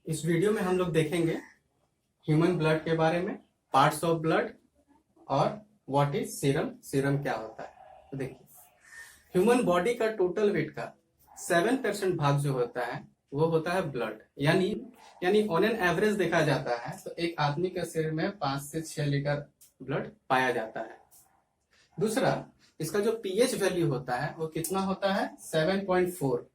इस वीडियो में हम लोग देखेंगे ह्यूमन ब्लड के बारे में, पार्ट्स ऑफ ब्लड और व्हाट इज सीरम, सीरम क्या होता है। तो देखिए, ह्यूमन बॉडी का टोटल वेट का 7% भाग जो होता है वो होता है ब्लड। यानी ऑन एन एवरेज देखा जाता है तो एक आदमी के शरीर में 5 से 6 लीटर ब्लड पाया जाता है। दूसरा, इसका जो पीएच वैल्यू होता है वो कितना होता है, 7.4।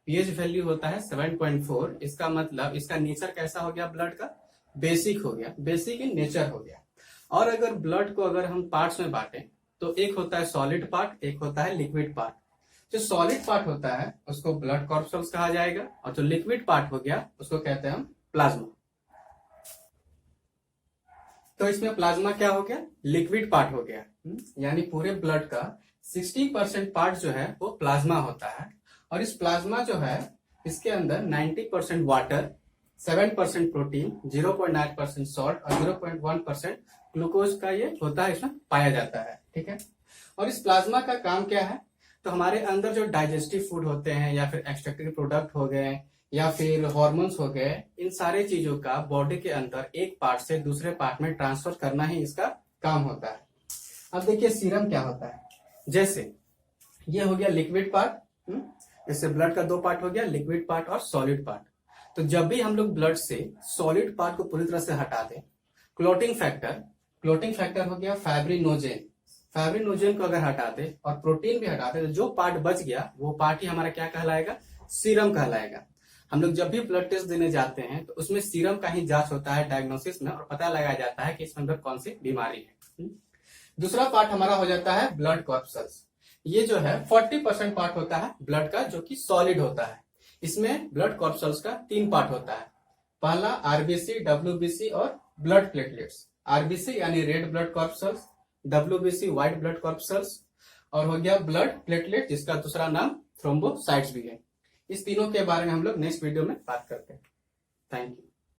पीएच वैल्यू होता है 7.4। इसका मतलब इसका नेचर कैसा हो गया, ब्लड का बेसिक हो गया, बेसिक इन नेचर हो गया। और अगर ब्लड को अगर हम पार्ट्स में बांटें तो एक होता है सॉलिड पार्ट, एक होता है लिक्विड पार्ट। जो सॉलिड पार्ट होता है उसको ब्लड कॉर्पस्कल्स कहा जाएगा और जो लिक्विड पार्ट हो गया उसको कहते हैं हम प्लाज्मा। तो इसमें प्लाज्मा क्या हो गया, लिक्विड पार्ट हो गया। यानी पूरे ब्लड का 60% पार्ट जो है वो प्लाज्मा होता है। और इस प्लाज्मा जो है इसके अंदर 90% वाटर, 7% प्रोटीन, 0.9% सॉल्ट और 0.1% ग्लूकोज का ये होता है, इसमें पाया जाता है। ठीक है। और इस प्लाज्मा का काम क्या है, तो हमारे अंदर जो डाइजेस्टिव फूड होते हैं या फिर एक्सट्रैक्टिव प्रोडक्ट हो गए या फिर हॉर्मोन्स हो गए, इन सारे चीजों का बॉडी के अंदर एक पार्ट से दूसरे पार्ट में ट्रांसफर करना ही इसका काम होता है। अब देखिए सीरम क्या होता है। जैसे ये हो गया लिक्विड पार्ट, इससे ब्लड का 2 पार्ट हो गया, लिक्विड पार्ट और सॉलिड पार्ट। तो जब भी हम लोग ब्लड से सॉलिड पार्ट को पूरी तरह से हटा दें, क्लोटिंग फैक्टर हो गया फाइब्रिनोजेन, फाइब्रिनोजेन को अगर हटा दे और प्रोटीन भी हटा दे तो जो पार्ट बच गया वो पार्ट ही हमारा क्या कहलाएगा, सीरम कहलाएगा। हम लोग जब भी ब्लड टेस्ट देने जाते हैं तो उसमें सीरम का ही जांच होता है डायग्नोसिस में, और पता लगाया जाता है कि इसमें अंदर कौन सी बीमारी है। दूसरा पार्ट हमारा हो जाता है ब्लड कॉर्पस्कल्स। ये जो है 40% पार्ट होता है ब्लड का जो कि सॉलिड होता है। इसमें ब्लड कॉर्पस्कल्स का 3 पार्ट होता है। पहला आरबीसी, डब्ल्यूबीसी और ब्लड प्लेटलेट्स। आरबीसी यानी red blood corpuscles, WBC white blood corpuscles, और हो गया ब्लड प्लेटलेट जिसका दूसरा नाम थ्रोम्बोसाइट्स भी है। इस तीनों के बारे में हम लोग नेक्स्ट वीडियो में बात करते हैं। Thank you.